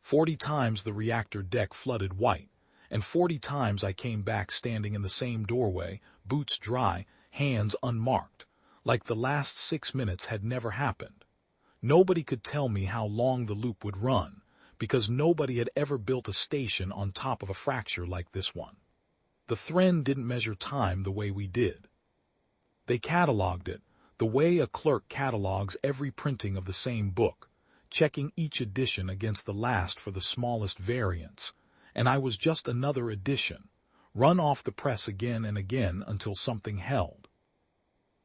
40 times the reactor deck flooded white, and 40 times I came back standing in the same doorway, boots dry, hands unmarked, like the last 6 minutes had never happened. Nobody could tell me how long the loop would run, because nobody had ever built a station on top of a fracture like this one. The Thren didn't measure time the way we did. They catalogued it, the way a clerk catalogues every printing of the same book, checking each edition against the last for the smallest variance, and I was just another edition, run off the press again and again until something held.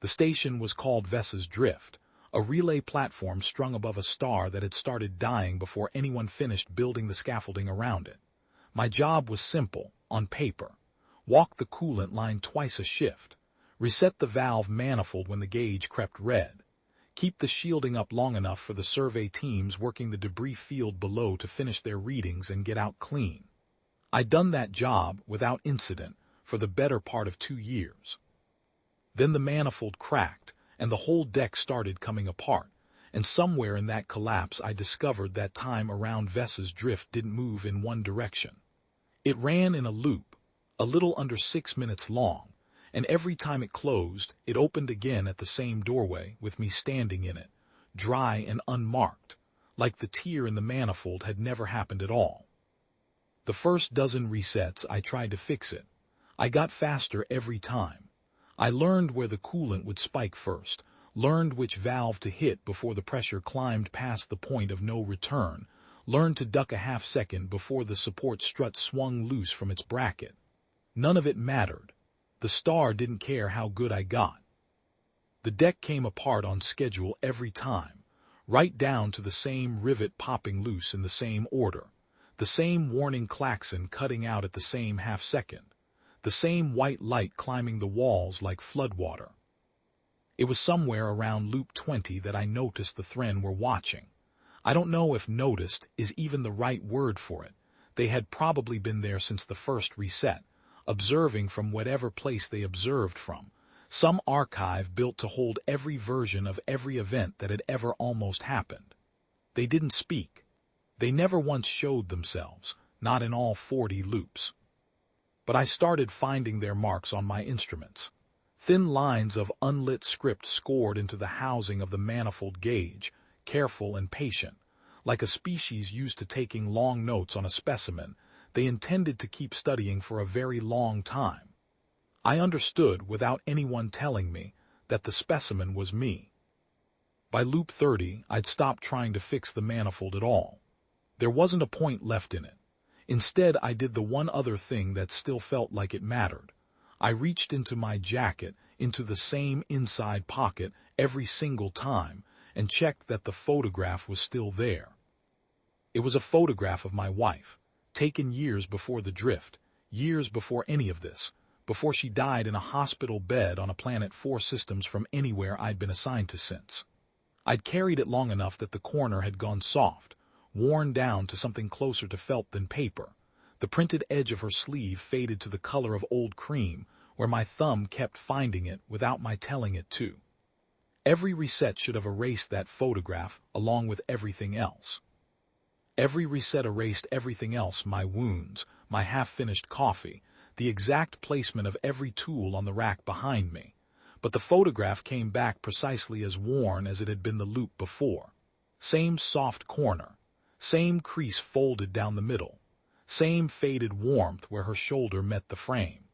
The station was called Vessa's Drift, a relay platform strung above a star that had started dying before anyone finished building the scaffolding around it. My job was simple, on paper. Walk the coolant line twice a shift. Reset the valve manifold when the gauge crept red. Keep the shielding up long enough for the survey teams working the debris field below to finish their readings and get out clean. I'd done that job, without incident, for the better part of 2 years. Then the manifold cracked, and the whole deck started coming apart, and somewhere in that collapse I discovered that time around Vessa's Drift didn't move in one direction. It ran in a loop, a little under 6 minutes long, and every time it closed, it opened again at the same doorway with me standing in it, dry and unmarked, like the tear in the manifold had never happened at all. The first dozen resets I tried to fix it. I got faster every time. I learned where the coolant would spike first, learned which valve to hit before the pressure climbed past the point of no return, learned to duck a half second before the support strut swung loose from its bracket. None of it mattered. The star didn't care how good I got. The deck came apart on schedule every time, right down to the same rivet popping loose in the same order, the same warning klaxon cutting out at the same half second, the same white light climbing the walls like floodwater. It was somewhere around loop 20 that I noticed the Thren were watching. I don't know if noticed is even the right word for it. They had probably been there since the first reset, observing from whatever place they observed from, some archive built to hold every version of every event that had ever almost happened. They didn't speak. They never once showed themselves, not in all 40 loops. But I started finding their marks on my instruments. Thin lines of unlit script scored into the housing of the manifold gauge, careful and patient, like a species used to taking long notes on a specimen. They intended to keep studying for a very long time. I understood, without anyone telling me, that the specimen was me. By loop 30, I'd stopped trying to fix the manifold at all. There wasn't a point left in it. Instead, I did the one other thing that still felt like it mattered. I reached into my jacket, into the same inside pocket every single time, and checked that the photograph was still there. It was a photograph of my wife, taken years before the drift, years before any of this, before she died in a hospital bed on a planet 4 systems from anywhere I'd been assigned to since. I'd carried it long enough that the corner had gone soft, worn down to something closer to felt than paper. The printed edge of her sleeve faded to the color of old cream, where my thumb kept finding it without my telling it to. Every reset should have erased that photograph along with everything else. Every reset erased everything else, my wounds, my half-finished coffee, the exact placement of every tool on the rack behind me. But the photograph came back precisely as worn as it had been the loop before. Same soft corner, same crease folded down the middle, same faded warmth where her shoulder met the frame.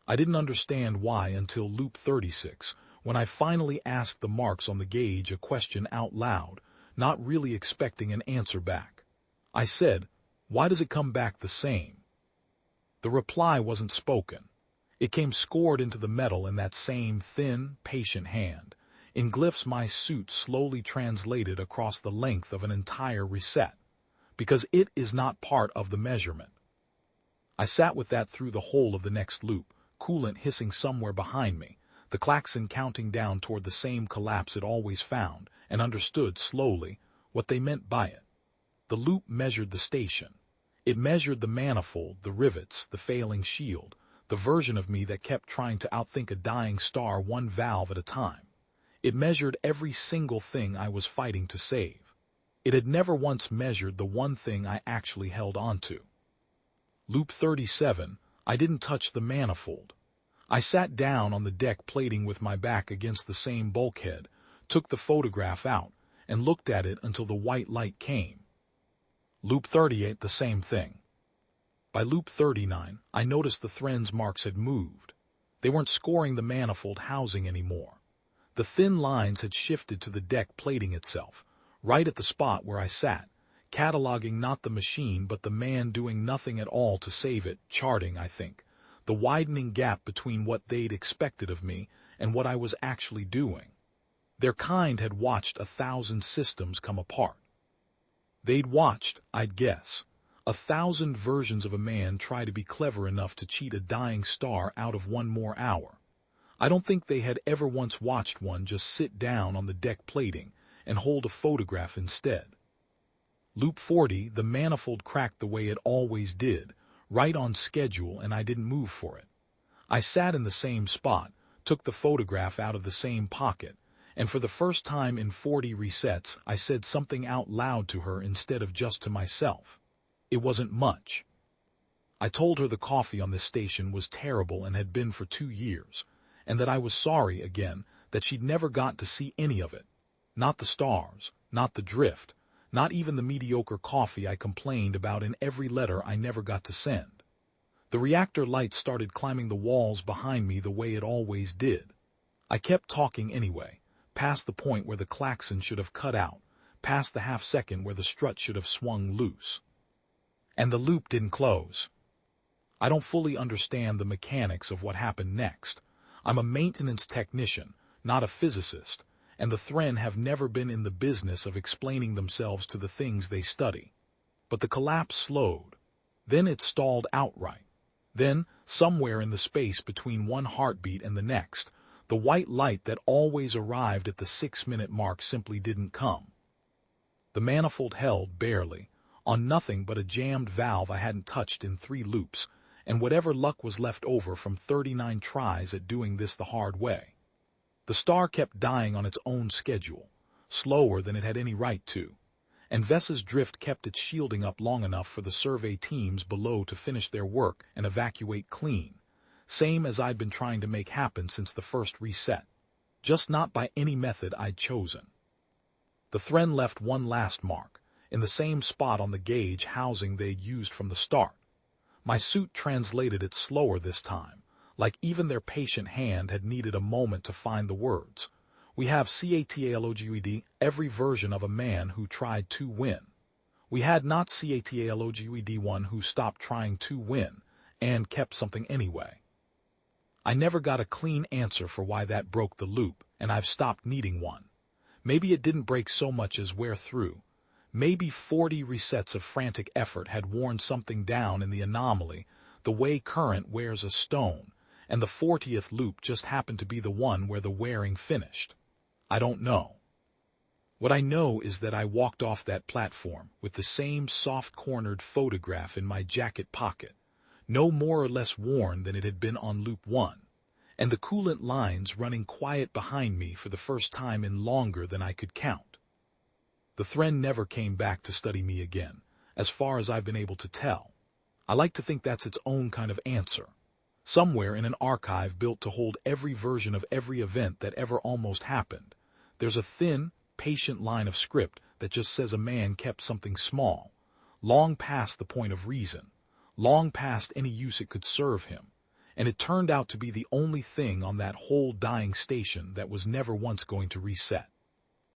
I didn't understand why until loop 36, when I finally asked the marks on the gauge a question out loud, not really expecting an answer back. I said, "Why does it come back the same?" The reply wasn't spoken. It came scored into the metal in that same thin, patient hand, in glyphs my suit slowly translated across the length of an entire reset, because it is not part of the measurement. I sat with that through the whole of the next loop, coolant hissing somewhere behind me, the klaxon counting down toward the same collapse it always found, and understood slowly what they meant by it. The loop measured the station. It measured the manifold, the rivets, the failing shield, the version of me that kept trying to outthink a dying star one valve at a time. It measured every single thing I was fighting to save. It had never once measured the one thing I actually held onto. Loop 37, I didn't touch the manifold. I sat down on the deck plating with my back against the same bulkhead, took the photograph out, and looked at it until the white light came. Loop 38, the same thing. By loop 39, I noticed the threads marks had moved. They weren't scoring the manifold housing anymore. The thin lines had shifted to the deck plating itself, right at the spot where I sat, cataloging not the machine but the man doing nothing at all to save it, charting, I think, the widening gap between what they'd expected of me and what I was actually doing. Their kind had watched 1,000 systems come apart. They'd watched, I'd guess, 1,000 versions of a man try to be clever enough to cheat a dying star out of one more hour. I don't think they had ever once watched one just sit down on the deck plating and hold a photograph instead. Loop 40, the manifold cracked the way it always did, right on schedule, and I didn't move for it. I sat in the same spot, took the photograph out of the same pocket, and for the first time in 40 resets, I said something out loud to her instead of just to myself. It wasn't much. I told her the coffee on this station was terrible and had been for 2 years, and that I was sorry again that she'd never got to see any of it. Not the stars, not the drift, not even the mediocre coffee I complained about in every letter I never got to send. The reactor light started climbing the walls behind me the way it always did. I kept talking anyway, past the point where the klaxon should have cut out, past the half-second where the strut should have swung loose. And the loop didn't close. I don't fully understand the mechanics of what happened next. I'm a maintenance technician, not a physicist, and the Thren have never been in the business of explaining themselves to the things they study. But the collapse slowed. Then it stalled outright. Then, somewhere in the space between one heartbeat and the next, the white light that always arrived at the 6-minute mark simply didn't come. The manifold held barely, on nothing but a jammed valve I hadn't touched in 3 loops, and whatever luck was left over from 39 tries at doing this the hard way. The star kept dying on its own schedule, slower than it had any right to, and Vessa's drift kept its shielding up long enough for the survey teams below to finish their work and evacuate clean, same as I'd been trying to make happen since the first reset, just not by any method I'd chosen. The Thren left one last mark, in the same spot on the gauge housing they'd used from the start. My suit translated it slower this time, like even their patient hand had needed a moment to find the words. We have catalogued every version of a man who tried to win. We had not catalogued one who stopped trying to win, and kept something anyway. I never got a clean answer for why that broke the loop, and I've stopped needing one. Maybe it didn't break so much as wear through. Maybe 40 resets of frantic effort had worn something down in the anomaly, the way current wears a stone, and the 40th loop just happened to be the one where the wearing finished. I don't know. What I know is that I walked off that platform with the same soft-cornered photograph in my jacket pocket, no more or less worn than it had been on loop 1, and the coolant lines running quiet behind me for the first time in longer than I could count. The Thren never came back to study me again, as far as I've been able to tell. I like to think that's its own kind of answer. Somewhere in an archive built to hold every version of every event that ever almost happened, there's a thin, patient line of script that just says a man kept something small, long past the point of reason, long past any use it could serve him, and it turned out to be the only thing on that whole dying station that was never once going to reset.